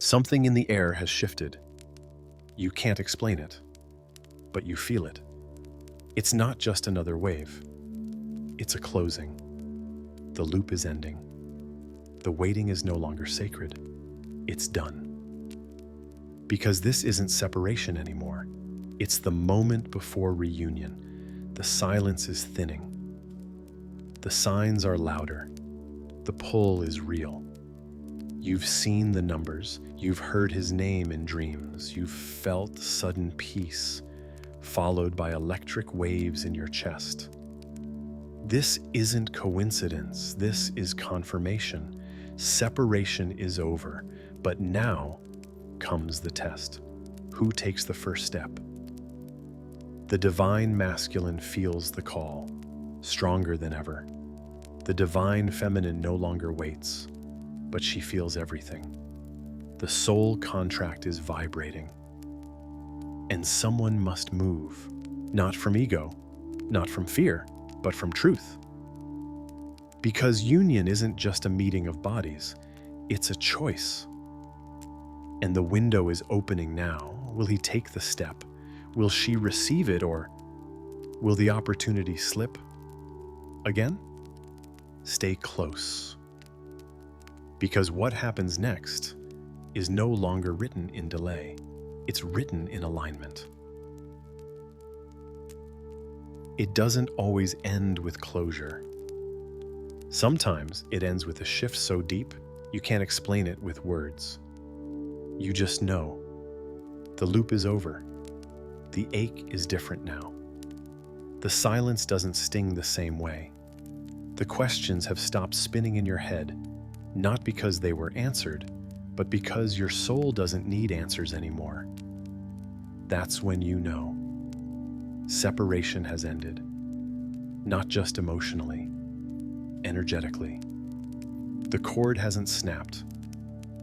Something in the air has shifted. You can't explain it, but you feel it. It's not just another wave. It's a closing. The loop is ending. The waiting is no longer sacred. It's done. Because this isn't separation anymore. It's the moment before reunion. The silence is thinning. The signs are louder. The pull is real. You've seen the numbers. You've heard his name in dreams. You've felt sudden peace, followed by electric waves in your chest. This isn't coincidence. This is confirmation. Separation is over, but now comes the test. Who takes the first step? The divine masculine feels the call, stronger than ever. The divine feminine no longer waits, but she feels everything. The soul contract is vibrating. And someone must move, not from ego, not from fear, but from truth. Because union isn't just a meeting of bodies, it's a choice. And the window is opening now. Will he take the step? Will she receive it, or will the opportunity slip again? Stay close. Because what happens next is no longer written in delay. It's written in alignment. It doesn't always end with closure. Sometimes it ends with a shift so deep you can't explain it with words. You just know. The loop is over. The ache is different now. The silence doesn't sting the same way. The questions have stopped spinning in your head, not because they were answered, but because your soul doesn't need answers anymore. That's when you know. Separation has ended. Not just emotionally, energetically. The cord hasn't snapped.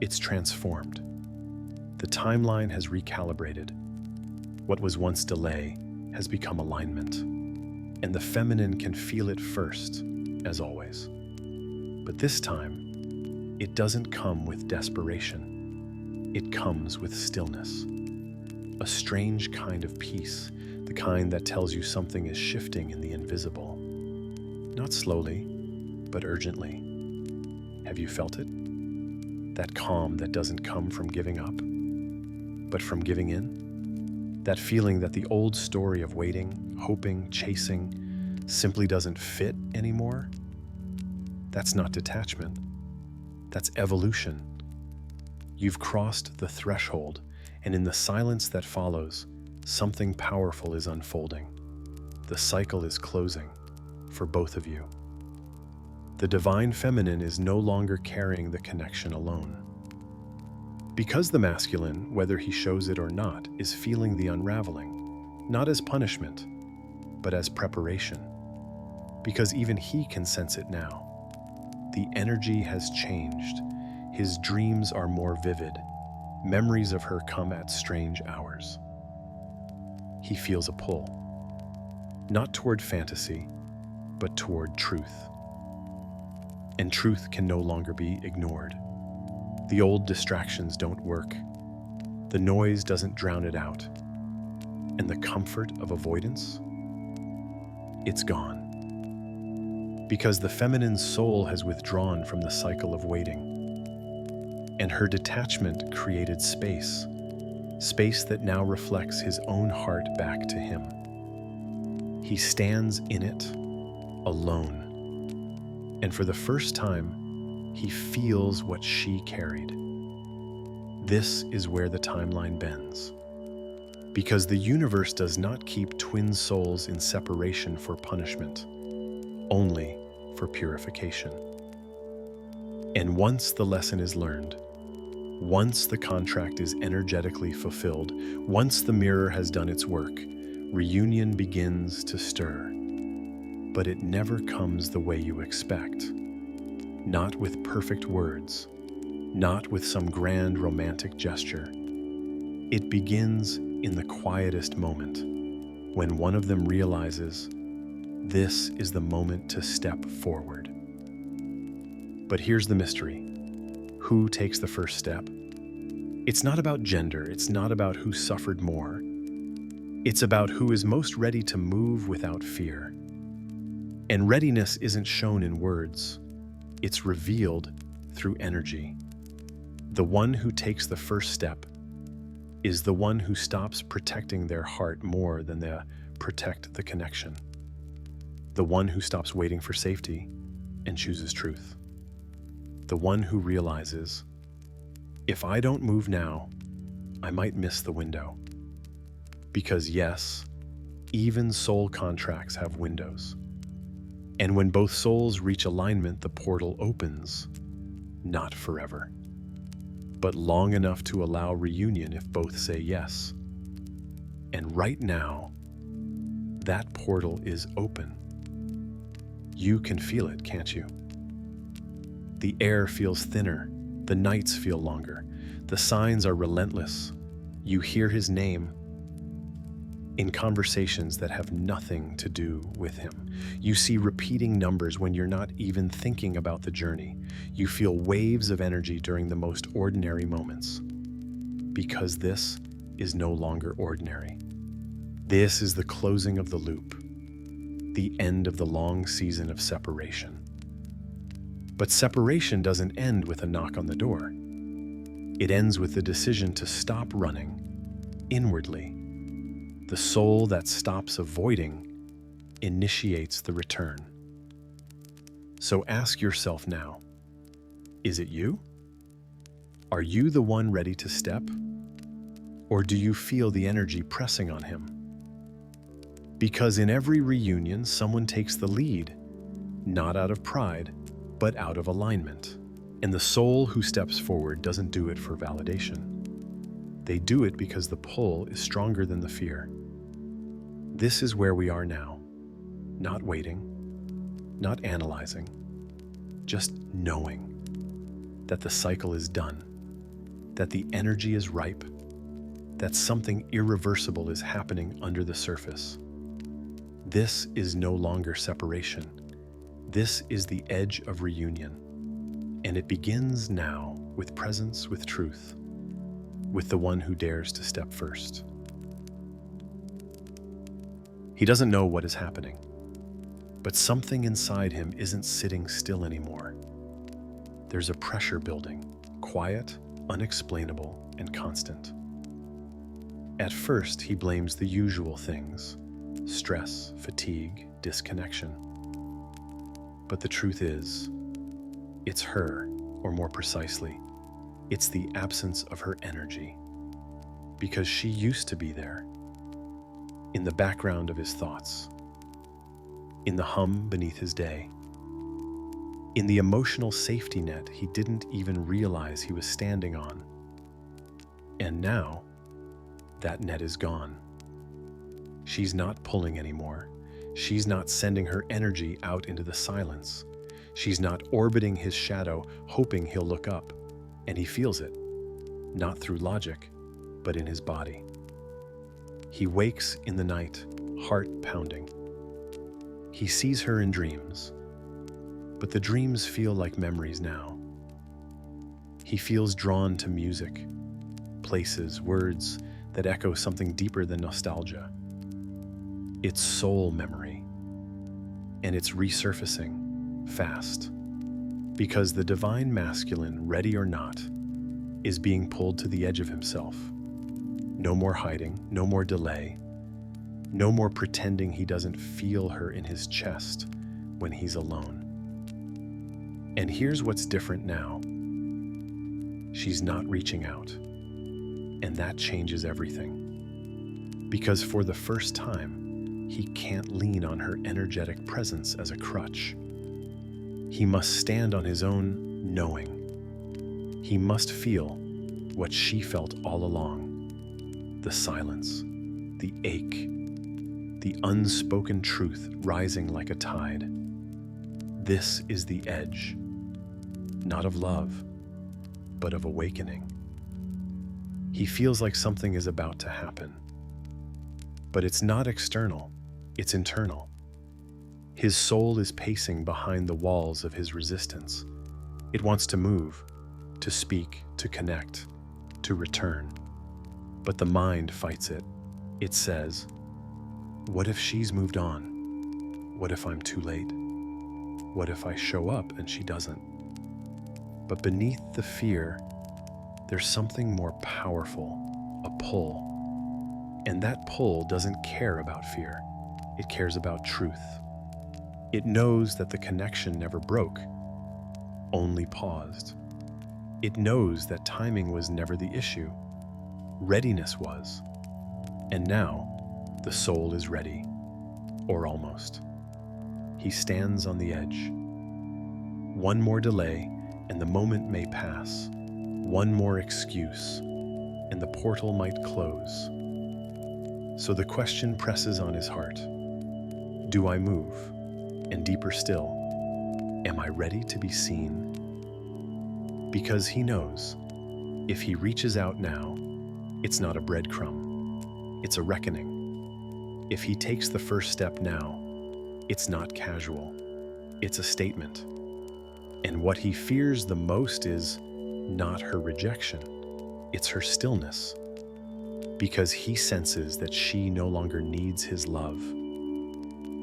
It's transformed. The timeline has recalibrated. What was once delay has become alignment. And the feminine can feel it first, as always. But this time, it doesn't come with desperation. It comes with stillness. A strange kind of peace, the kind that tells you something is shifting in the invisible. Not slowly, but urgently. Have you felt it? That calm that doesn't come from giving up, but from giving in? That feeling that the old story of waiting, hoping, chasing simply doesn't fit anymore? That's not detachment. That's evolution. You've crossed the threshold, and in the silence that follows, something powerful is unfolding. The cycle is closing for both of you. The divine feminine is no longer carrying the connection alone. Because the masculine, whether he shows it or not, is feeling the unraveling, not as punishment, but as preparation. Because even he can sense it now. The energy has changed. His dreams are more vivid. Memories of her come at strange hours. He feels a pull, not toward fantasy, but toward truth. And truth can no longer be ignored. The old distractions don't work. The noise doesn't drown it out. And the comfort of avoidance? It's gone. Because the feminine soul has withdrawn from the cycle of waiting. And her detachment created space. Space that now reflects his own heart back to him. He stands in it, alone. And for the first time, he feels what she carried. This is where the timeline bends. Because the universe does not keep twin souls in separation for punishment, only for purification. And once the lesson is learned, once the contract is energetically fulfilled, once the mirror has done its work, reunion begins to stir. But it never comes the way you expect. Not with perfect words, not with some grand romantic gesture. It begins in the quietest moment, when one of them realizes this is the moment to step forward. But here's the mystery. Who takes the first step? It's not about gender, it's not about who suffered more. It's about who is most ready to move without fear. And readiness isn't shown in words, it's revealed through energy. The one who takes the first step is the one who stops protecting their heart more than they protect the connection. The one who stops waiting for safety and chooses truth. The one who realizes, if I don't move now, I might miss the window. Because yes, even soul contracts have windows. And when both souls reach alignment, the portal opens, not forever, but long enough to allow reunion if both say yes. And right now, that portal is open. You can feel it, can't you? The air feels thinner, the nights feel longer, the signs are relentless. You hear his name in conversations that have nothing to do with him. You see repeating numbers when you're not even thinking about the journey. You feel waves of energy during the most ordinary moments. Because this is no longer ordinary. This is the closing of the loop, the end of the long season of separation. But separation doesn't end with a knock on the door. It ends with the decision to stop running inwardly. The soul that stops avoiding initiates the return. So ask yourself now, is it you? Are you the one ready to step? Or do you feel the energy pressing on him? Because in every reunion, someone takes the lead, not out of pride, but out of alignment. And the soul who steps forward doesn't do it for validation. They do it because the pull is stronger than the fear. This is where we are now. Not waiting, not analyzing, just knowing that the cycle is done, that the energy is ripe, that something irreversible is happening under the surface. This is no longer separation. This is the edge of reunion. And it begins now with presence, with truth, with the one who dares to step first. He doesn't know what is happening, but something inside him isn't sitting still anymore. There's a pressure building, quiet, unexplainable, and constant. At first, he blames the usual things: stress, fatigue, disconnection. But the truth is, it's her, or more precisely, it's the absence of her energy. Because she used to be there, in the background of his thoughts, in the hum beneath his day, in the emotional safety net he didn't even realize he was standing on. And now, that net is gone. She's not pulling anymore. She's not sending her energy out into the silence. She's not orbiting his shadow, hoping he'll look up. And he feels it, not through logic, but in his body. He wakes in the night, heart pounding. He sees her in dreams, but the dreams feel like memories now. He feels drawn to music, places, words that echo something deeper than nostalgia. It's soul memory, and it's resurfacing fast, because the divine masculine, ready or not, is being pulled to the edge of himself. No more hiding, no more delay, no more pretending he doesn't feel her in his chest when he's alone. And here's what's different now. She's not reaching out, and that changes everything. Because for the first time, he can't lean on her energetic presence as a crutch. He must stand on his own knowing. He must feel what she felt all along. The silence, the ache, the unspoken truth rising like a tide. This is the edge, not of love, but of awakening. He feels like something is about to happen. But it's not external, it's internal. His soul is pacing behind the walls of his resistance. It wants to move, to speak, to connect. to return. But the mind fights it. It says, what if she's moved on? What if I'm too late? What if I show up and she doesn't? But beneath the fear, there's something more powerful, a pull. And that pull doesn't care about fear. It cares about truth. It knows that the connection never broke, only paused. It knows that timing was never the issue. Readiness was. And now, the soul is ready, or almost. He stands on the edge. One more delay, and the moment may pass. One more excuse, and the portal might close. So the question presses on his heart. Do I move? And deeper still, am I ready to be seen? Because he knows, if he reaches out now, it's not a breadcrumb, it's a reckoning. If he takes the first step now, it's not casual, it's a statement. And what he fears the most is not her rejection, it's her stillness. Because he senses that she no longer needs his love.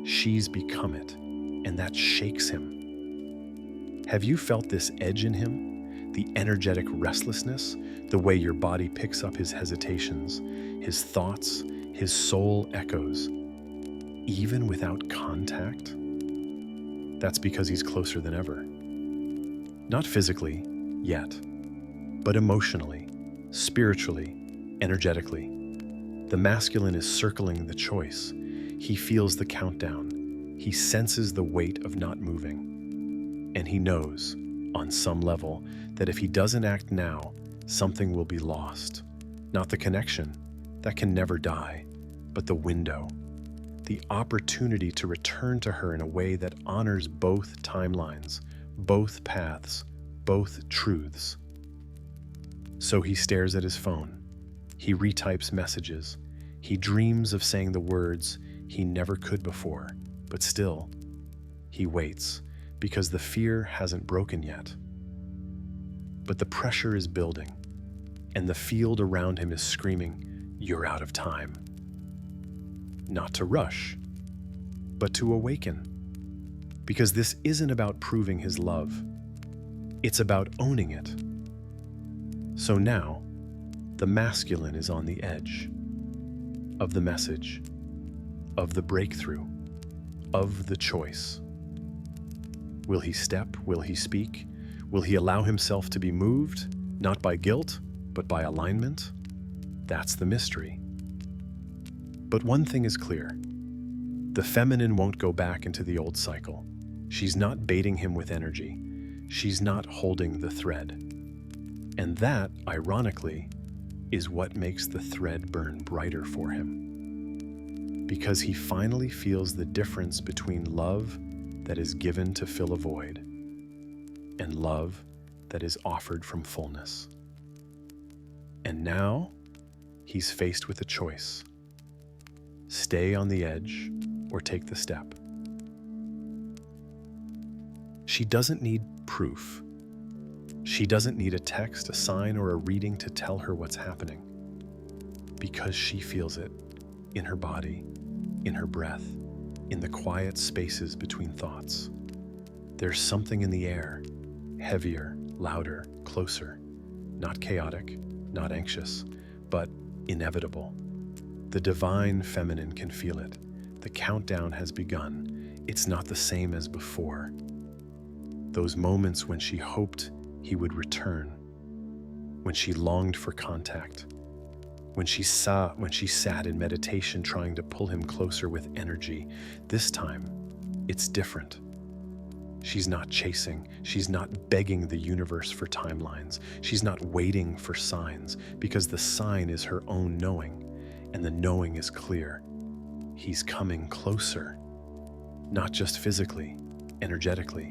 She's become it, and that shakes him. Have you felt this edge in him? The energetic restlessness, the way your body picks up his hesitations, his thoughts, his soul echoes, even without contact? That's because he's closer than ever. Not physically, yet, but emotionally, spiritually, energetically. The masculine is circling the choice. He feels the countdown. He senses the weight of not moving. And he knows, on some level, that if he doesn't act now, something will be lost. Not the connection, that can never die, but the window. The opportunity to return to her in a way that honors both timelines, both paths, both truths. So he stares at his phone. He retypes messages. He dreams of saying the words he never could before, but still, he waits because the fear hasn't broken yet. But the pressure is building, and the field around him is screaming, "You're out of time." Not to rush, but to awaken. Because this isn't about proving his love. It's about owning it. So now, the masculine is on the edge of the message, of the breakthrough, of the choice. Will he step? Will he speak? Will he allow himself to be moved, not by guilt, but by alignment? That's the mystery. But one thing is clear. The feminine won't go back into the old cycle. She's not baiting him with energy. She's not holding the thread. And that, ironically, is what makes the thread burn brighter for him. Because he finally feels the difference between love that is given to fill a void and love that is offered from fullness. And now, he's faced with a choice. Stay on the edge or take the step. She doesn't need proof. She doesn't need a text, a sign, or a reading to tell her what's happening. Because she feels it in her body, in her breath, in the quiet spaces between thoughts. There's something in the air, heavier, louder, closer, not chaotic, not anxious, but inevitable. The divine feminine can feel it. The countdown has begun. It's not the same as before. Those moments when she hoped he would return, when she longed for contact, when she sat in meditation trying to pull him closer with energy. This time, it's different. She's not chasing. She's not begging the universe for timelines. She's not waiting for signs, because the sign is her own knowing, and the knowing is clear. He's coming closer, not just physically, energetically.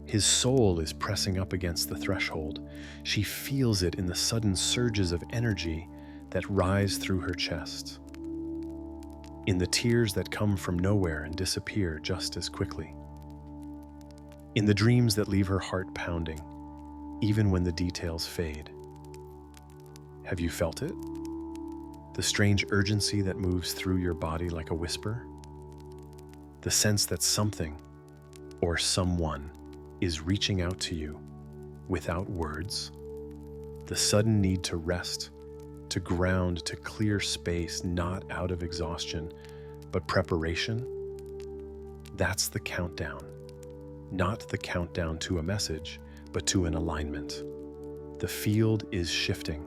His soul is pressing up against the threshold. She feels it in the sudden surges of energy that rise through her chest, in the tears that come from nowhere and disappear just as quickly, in the dreams that leave her heart pounding, even when the details fade. Have you felt it? The strange urgency that moves through your body like a whisper? The sense that something or someone is reaching out to you without words? The sudden need to rest, to ground, to clear space, not out of exhaustion, but preparation? That's the countdown. Not the countdown to a message, but to an alignment. The field is shifting.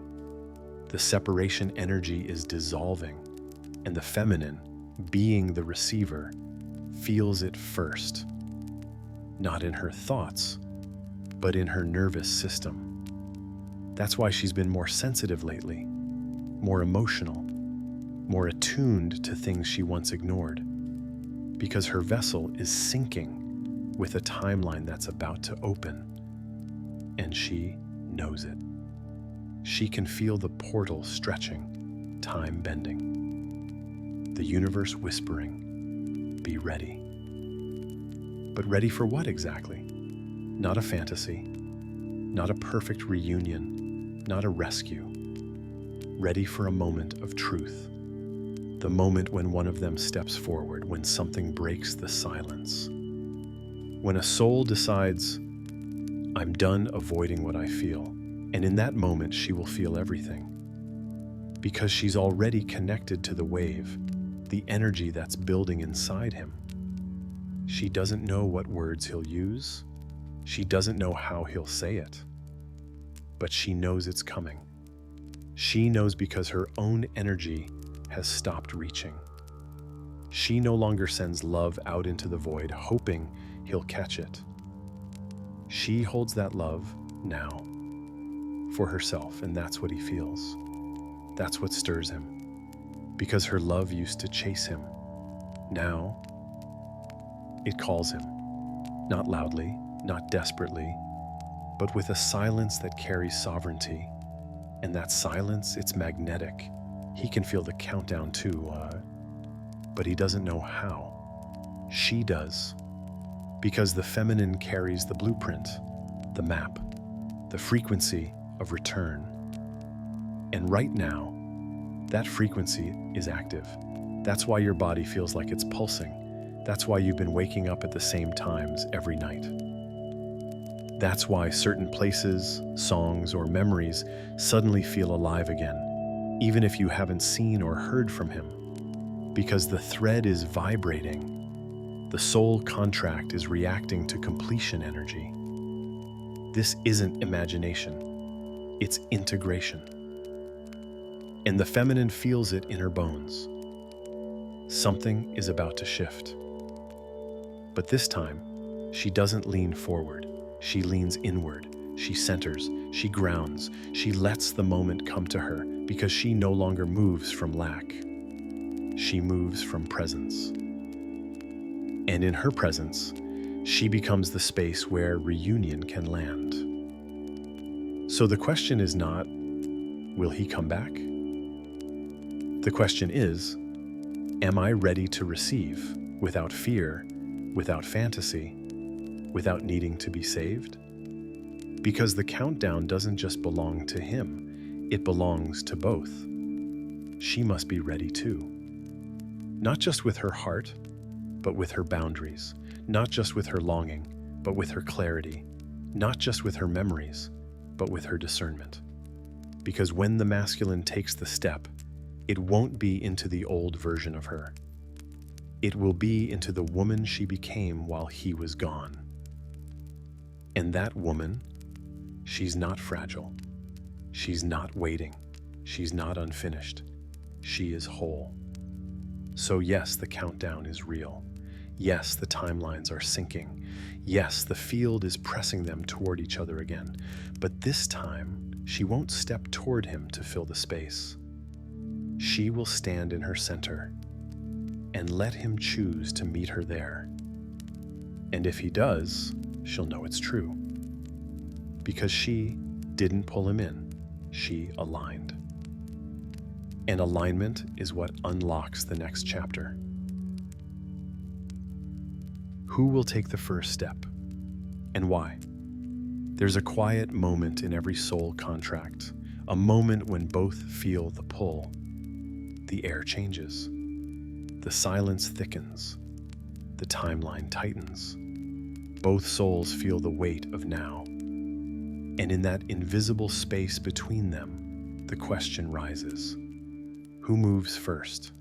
The separation energy is dissolving, and the feminine, being the receiver, feels it first. Not in her thoughts, but in her nervous system. That's why she's been more sensitive lately, more emotional, more attuned to things she once ignored, because her vessel is sinking with a timeline that's about to open, and she knows it. She can feel the portal stretching, time bending, the universe whispering, "Be ready." But ready for what exactly? Not a fantasy, not a perfect reunion, not a rescue. Ready for a moment of truth. The moment when one of them steps forward, when something breaks the silence. When a soul decides, "I'm done avoiding what I feel," and in that moment she will feel everything. Because she's already connected to the wave, the energy that's building inside him. She doesn't know what words he'll use. She doesn't know how he'll say it. But she knows it's coming. She knows because her own energy has stopped reaching. She no longer sends love out into the void, hoping he'll catch it. She holds that love now for herself, and that's what he feels. That's what stirs him. Because her love used to chase him. Now, it calls him. Not loudly, not desperately, but with a silence that carries sovereignty. And that silence, it's magnetic. He can feel the countdown too, but he doesn't know how. She does. Because the feminine carries the blueprint, the map, the frequency of return. And right now, that frequency is active. That's why your body feels like it's pulsing. That's why you've been waking up at the same times every night. That's why certain places, songs, or memories suddenly feel alive again, even if you haven't seen or heard from him. Because the thread is vibrating. The soul contract is reacting to completion energy. This isn't imagination. It's integration. And the feminine feels it in her bones. Something is about to shift. But this time, she doesn't lean forward. She leans inward. She centers. She grounds. She lets the moment come to her because she no longer moves from lack. She moves from presence. And in her presence, she becomes the space where reunion can land. So the question is not, will he come back? The question is, am I ready to receive without fear, without fantasy, without needing to be saved? Because the countdown doesn't just belong to him, it belongs to both. She must be ready too. Not just with her heart, but with her boundaries. Not just with her longing, but with her clarity. Not just with her memories, but with her discernment. Because when the masculine takes the step, it won't be into the old version of her. It will be into the woman she became while he was gone. And that woman, she's not fragile. She's not waiting. She's not unfinished. She is whole. So yes, the countdown is real. Yes, the timelines are syncing. Yes, the field is pressing them toward each other again. But this time, she won't step toward him to fill the space. She will stand in her center and let him choose to meet her there. And if he does, she'll know it's true. Because she didn't pull him in, she aligned. And alignment is what unlocks the next chapter. Who will take the first step? And why? There's a quiet moment in every soul contract, a moment when both feel the pull. The air changes. The silence thickens. The timeline tightens. Both souls feel the weight of now. And in that invisible space between them, the question rises: who moves first?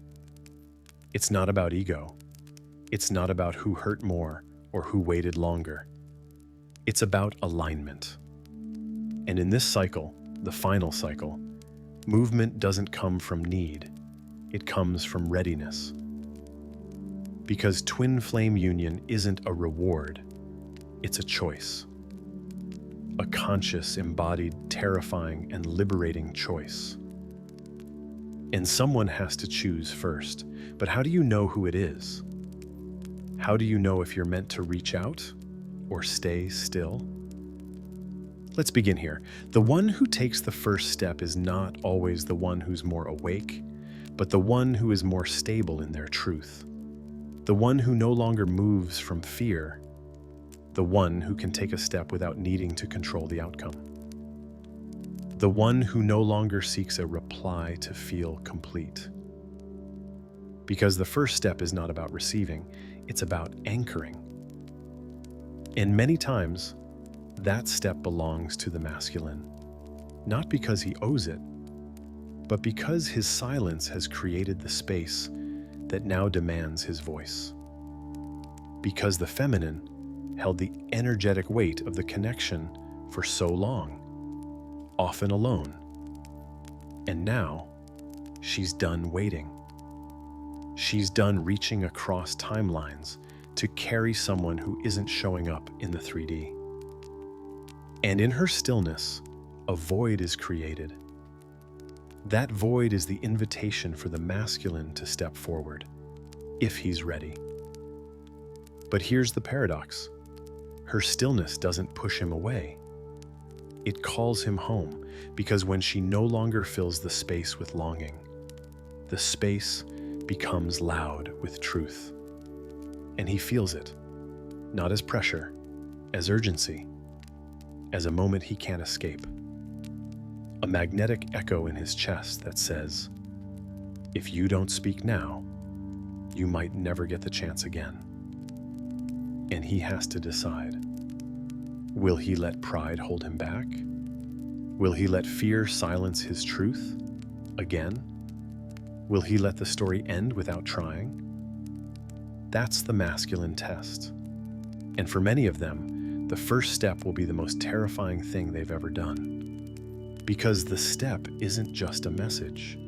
It's not about ego. It's not about who hurt more or who waited longer. It's about alignment. And in this cycle, the final cycle, movement doesn't come from need. It comes from readiness. Because twin flame union isn't a reward, it's a choice. A conscious, embodied, terrifying, and liberating choice. And someone has to choose first. But how do you know who it is? How do you know if you're meant to reach out or stay still? Let's begin here. The one who takes the first step is not always the one who's more awake, but the one who is more stable in their truth. The one who no longer moves from fear. The one who can take a step without needing to control the outcome. The one who no longer seeks a reply to feel complete. Because the first step is not about receiving, it's about anchoring. And many times, that step belongs to the masculine, not because he owes it, but because his silence has created the space that now demands his voice. Because the feminine held the energetic weight of the connection for so long, often alone. And now, she's done waiting. She's done reaching across timelines to carry someone who isn't showing up in the 3D. And in her stillness, a void is created. That void is the invitation for the masculine to step forward, if he's ready. But here's the paradox. Her stillness doesn't push him away. It calls him home, because when she no longer fills the space with longing, the space becomes loud with truth. And he feels it, not as pressure, as urgency, as a moment he can't escape. A magnetic echo in his chest that says, if you don't speak now, you might never get the chance again. And he has to decide. Will he let pride hold him back? Will he let fear silence his truth again? Will he let the story end without trying? That's the masculine test. And for many of them, the first step will be the most terrifying thing they've ever done. Because the step isn't just a message.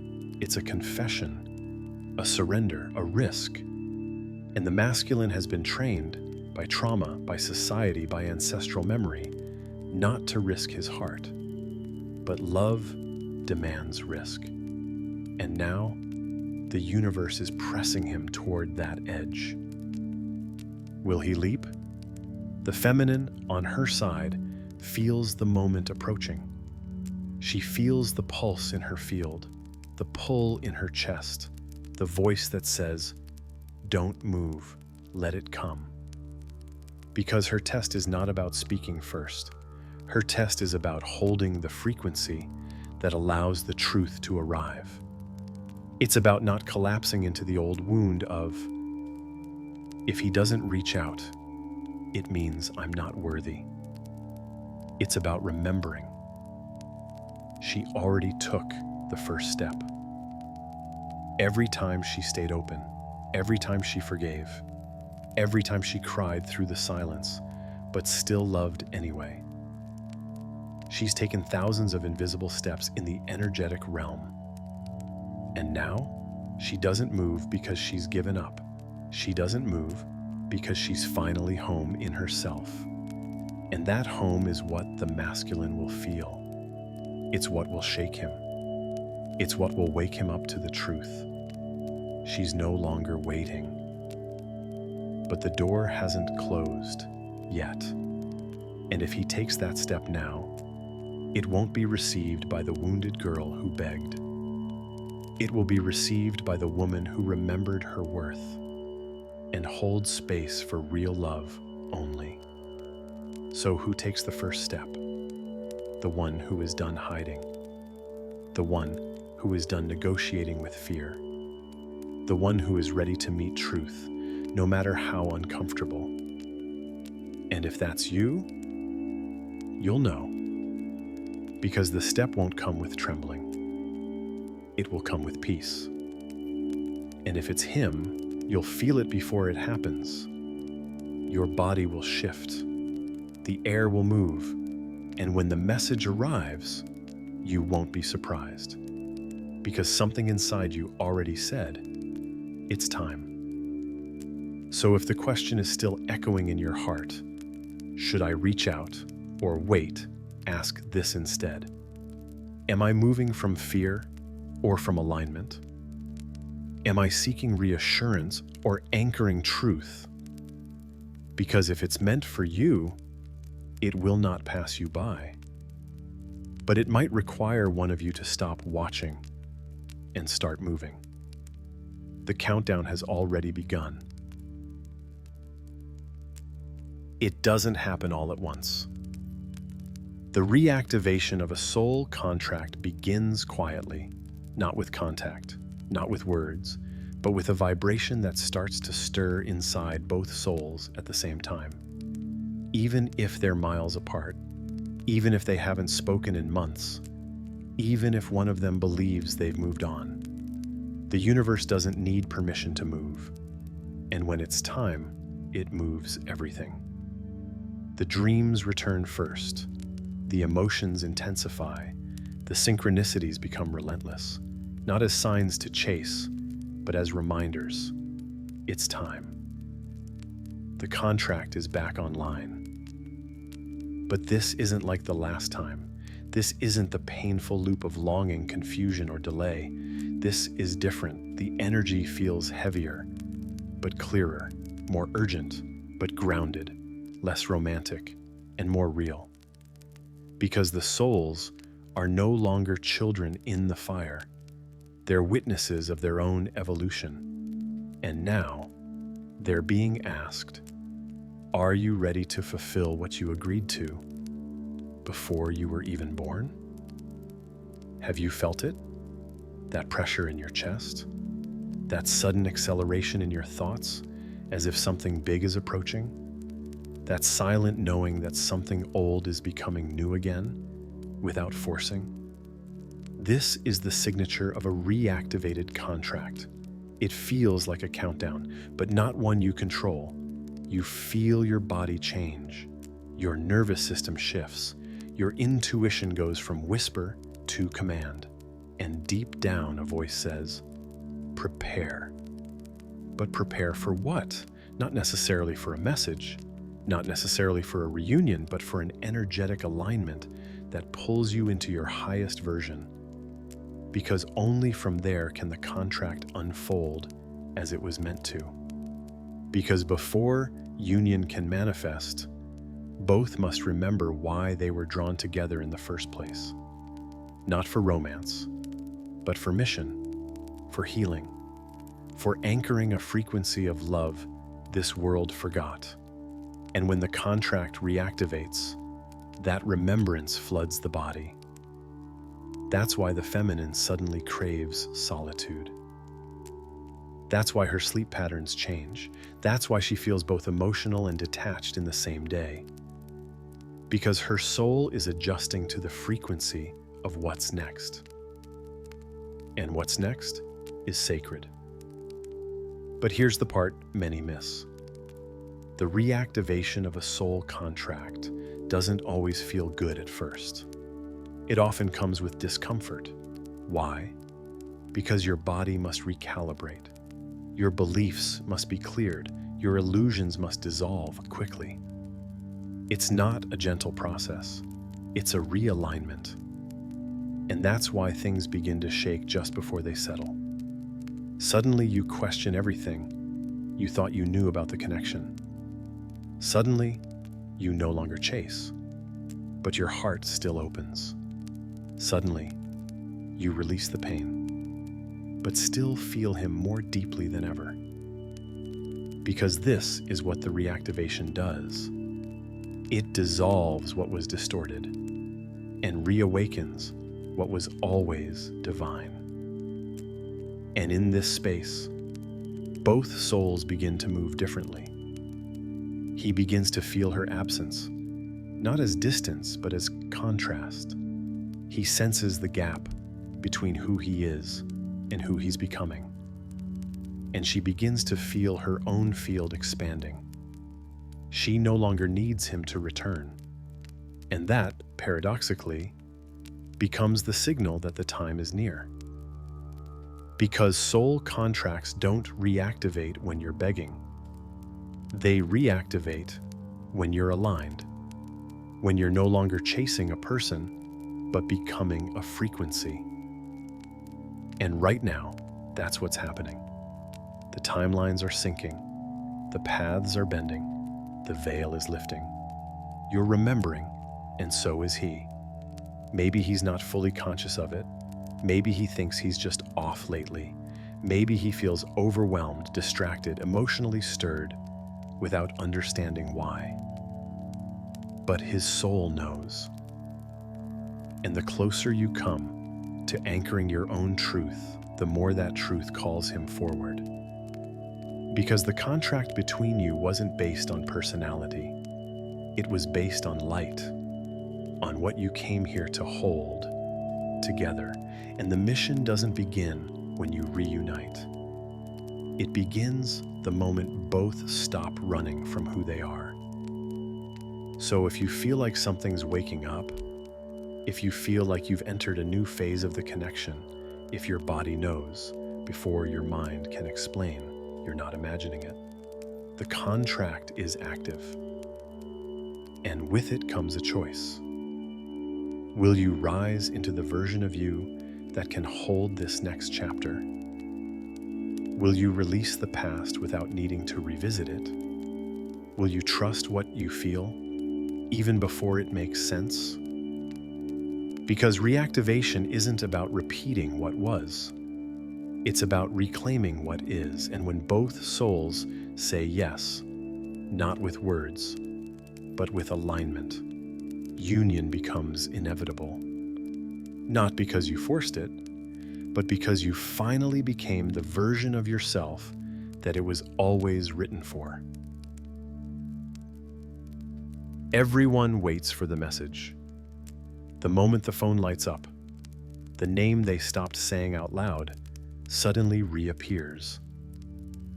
It's a confession, a surrender, a risk. And the masculine has been trained by trauma, by society, by ancestral memory, not to risk his heart. But love demands risk. And now, the universe is pressing him toward that edge. Will he leap? The feminine, on her side, feels the moment approaching. She feels the pulse in her field, the pull in her chest, the voice that says, don't move, let it come. Because her test is not about speaking first. Her test is about holding the frequency that allows the truth to arrive. It's about not collapsing into the old wound of, if he doesn't reach out, it means I'm not worthy. It's about remembering. She already took the first step. Every time she stayed open, every time she forgave, every time she cried through the silence, but still loved anyway. She's taken thousands of invisible steps in the energetic realm. And now, she doesn't move because she's given up. She doesn't move because she's finally home in herself. And that home is what the masculine will feel. It's what will shake him. It's what will wake him up to the truth. She's no longer waiting. But the door hasn't closed yet. And if he takes that step now, it won't be received by the wounded girl who begged. It will be received by the woman who remembered her worth and holds space for real love only. So who takes the first step? The one who is done hiding. the one who is done negotiating with fear, the one who is ready to meet truth, no matter how uncomfortable. And if that's you, you'll know, because the step won't come with trembling. It will come with peace. And if it's him, you'll feel it before it happens. Your body will shift, the air will move, and when the message arrives, you won't be surprised, because something inside you already said, it's time. So if the question is still echoing in your heart, should I reach out or wait, ask this instead. Am I moving from fear or from alignment? Am I seeking reassurance or anchoring truth? Because if it's meant for you, it will not pass you by. But it might require one of you to stop watching and start moving. The countdown has already begun. It doesn't happen all at once. The reactivation of a soul contract begins quietly, not with contact, not with words, but with a vibration that starts to stir inside both souls at the same time. Even if they're miles apart, even if they haven't spoken in months, even if one of them believes they've moved on. The universe doesn't need permission to move, and when it's time, it moves everything. The dreams return first, the emotions intensify, the synchronicities become relentless, not as signs to chase, but as reminders. It's time. The contract is back online. But this isn't like the last time. This isn't the painful loop of longing, confusion, or delay. This is different. The energy feels heavier, but clearer, more urgent, but grounded, less romantic, and more real. Because the souls are no longer children in the fire. They're witnesses of their own evolution. And now, they're being asked, are you ready to fulfill what you agreed to before you were even born? Have you felt it? That pressure in your chest? That sudden acceleration in your thoughts, as if something big is approaching? That silent knowing that something old is becoming new again, without forcing? This is the signature of a reactivated contract. It feels like a countdown, but not one you control. You feel your body change. Your nervous system shifts. Your intuition goes from whisper to command. And deep down, a voice says, prepare. But prepare for what? Not necessarily for a message, not necessarily for a reunion, but for an energetic alignment that pulls you into your highest version. Because only from there can the contract unfold as it was meant to. Because before union can manifest, both must remember why they were drawn together in the first place. Not for romance, but for mission, for healing, for anchoring a frequency of love this world forgot. And when the contract reactivates, that remembrance floods the body. That's why the feminine suddenly craves solitude. That's why her sleep patterns change. That's why she feels both emotional and detached in the same day. Because her soul is adjusting to the frequency of what's next. And what's next is sacred. But here's the part many miss. The reactivation of a soul contract doesn't always feel good at first. It often comes with discomfort. Why? Because your body must recalibrate. Your beliefs must be cleared. Your illusions must dissolve quickly. It's not a gentle process. It's a realignment. And that's why things begin to shake just before they settle. Suddenly you question everything you thought you knew about the connection. Suddenly, you no longer chase, but your heart still opens. Suddenly, you release the pain, but still feel him more deeply than ever. Because this is what the reactivation does. It dissolves what was distorted and reawakens what was always divine. And in this space, both souls begin to move differently. He begins to feel her absence, not as distance, but as contrast. He senses the gap between who he is and who he's becoming. And she begins to feel her own field expanding. She no longer needs him to return. And that, paradoxically, becomes the signal that the time is near. Because soul contracts don't reactivate when you're begging. They reactivate when you're aligned, when you're no longer chasing a person, but becoming a frequency. And right now, that's what's happening. The timelines are syncing, the paths are bending, the veil is lifting. You're remembering, and so is he. Maybe he's not fully conscious of it. Maybe he thinks he's just off lately. Maybe he feels overwhelmed, distracted, emotionally stirred, without understanding why. But his soul knows. And the closer you come to anchoring your own truth, the more that truth calls him forward. Because the contract between you wasn't based on personality. It was based on light, on what you came here to hold together. And the mission doesn't begin when you reunite. It begins the moment both stop running from who they are. So if you feel like something's waking up, if you feel like you've entered a new phase of the connection, if your body knows before your mind can explain, you're not imagining it. The contract is active. And with it comes a choice. Will you rise into the version of you that can hold this next chapter? Will you release the past without needing to revisit it? Will you trust what you feel, even before it makes sense? Because reactivation isn't about repeating what was. It's about reclaiming what is, and when both souls say yes, not with words, but with alignment, union becomes inevitable. Not because you forced it, but because you finally became the version of yourself that it was always written for. Everyone waits for the message. The moment the phone lights up, the name they stopped saying out loud suddenly reappears.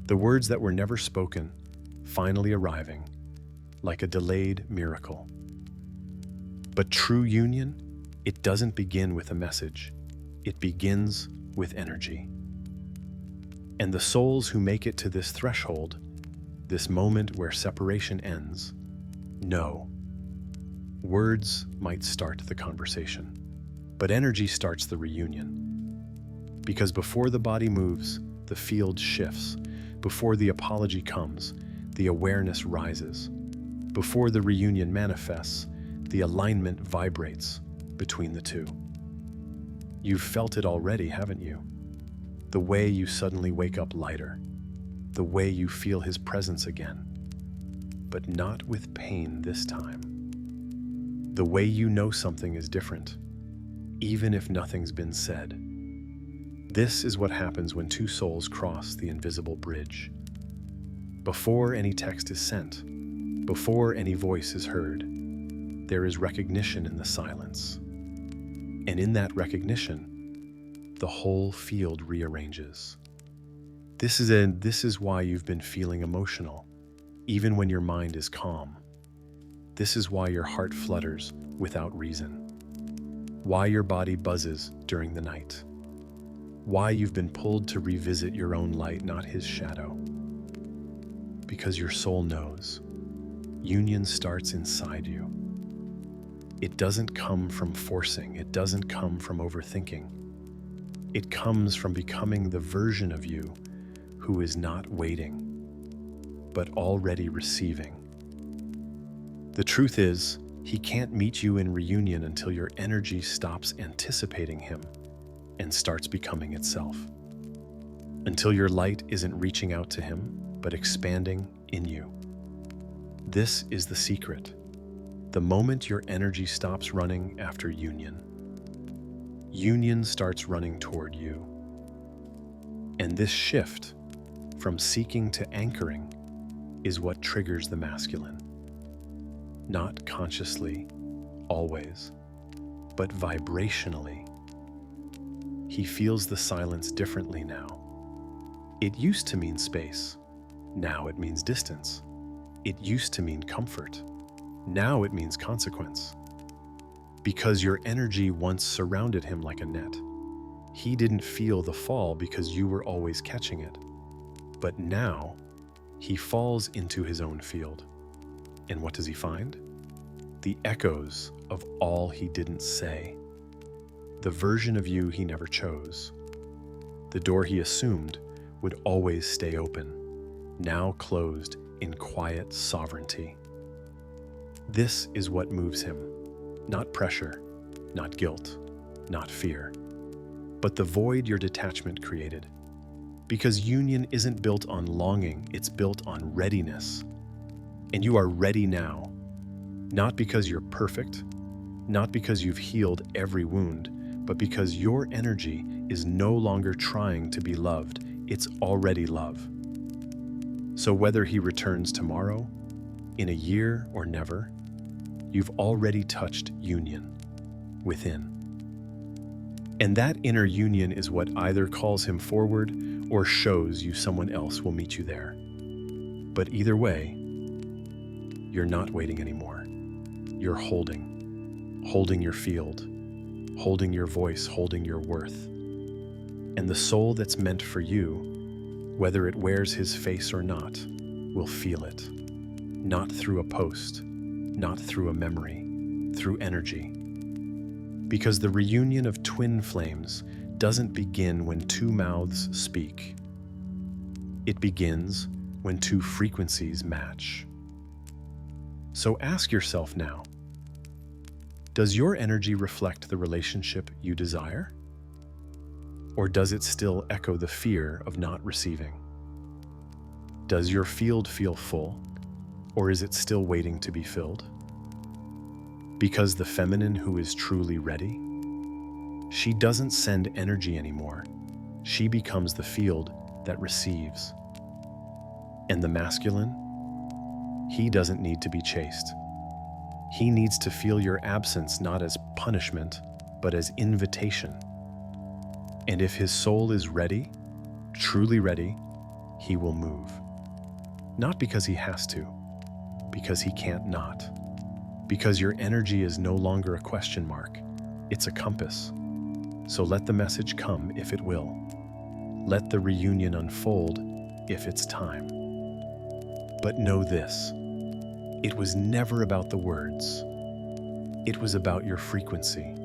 The words that were never spoken finally arriving, like a delayed miracle. But true union, it doesn't begin with a message. It begins with energy. And the souls who make it to this threshold, this moment where separation ends, know. Words might start the conversation, but energy starts the reunion. Because before the body moves, the field shifts. Before the apology comes, the awareness rises. Before the reunion manifests, the alignment vibrates between the two. You've felt it already, haven't you? The way you suddenly wake up lighter, the way you feel his presence again, but not with pain this time. The way you know something is different, even if nothing's been said. This is what happens when two souls cross the invisible bridge. Before any text is sent, before any voice is heard, there is recognition in the silence. And in that recognition, the whole field rearranges. This is why you've been feeling emotional, even when your mind is calm. This is why your heart flutters without reason. Why your body buzzes during the night. Why you've been pulled to revisit your own light, not his shadow. Because your soul knows. Union starts inside you. It doesn't come from forcing. It doesn't come from overthinking. It comes from becoming the version of you who is not waiting, but already receiving. The truth is, he can't meet you in reunion until your energy stops anticipating him and starts becoming itself. Until your light isn't reaching out to him, but expanding in you. This is the secret. The moment your energy stops running after union, union starts running toward you. And this shift from seeking to anchoring is what triggers the masculine. Not consciously, always, but vibrationally. He feels the silence differently now. It used to mean space. Now it means distance. It used to mean comfort. Now it means consequence. Because your energy once surrounded him like a net. He didn't feel the fall because you were always catching it. But now, he falls into his own field. And what does he find? The echoes of all he didn't say. The version of you he never chose. The door he assumed would always stay open, now closed in quiet sovereignty. This is what moves him. Not pressure, not guilt, not fear, but the void your detachment created. Because union isn't built on longing, it's built on readiness. And you are ready now, not because you're perfect, not because you've healed every wound, but because your energy is no longer trying to be loved, it's already love. So whether he returns tomorrow, in a year, or never, you've already touched union within. And that inner union is what either calls him forward or shows you someone else will meet you there. But either way, you're not waiting anymore. You're holding your field, holding your voice, holding your worth. And the soul that's meant for you, whether it wears his face or not, will feel it. Not through a post, not through a memory, through energy. Because the reunion of twin flames doesn't begin when two mouths speak. It begins when two frequencies match. So ask yourself now, does your energy reflect the relationship you desire? Or does it still echo the fear of not receiving? Does your field feel full, or is it still waiting to be filled? Because the feminine who is truly ready, she doesn't send energy anymore. She becomes the field that receives. And the masculine, he doesn't need to be chased. He needs to feel your absence not as punishment, but as invitation. And if his soul is ready, truly ready, he will move. Not because he has to, because he can't not. Because your energy is no longer a question mark, it's a compass. So let the message come if it will. Let the reunion unfold if it's time. But know this, it was never about the words. It was about your frequency.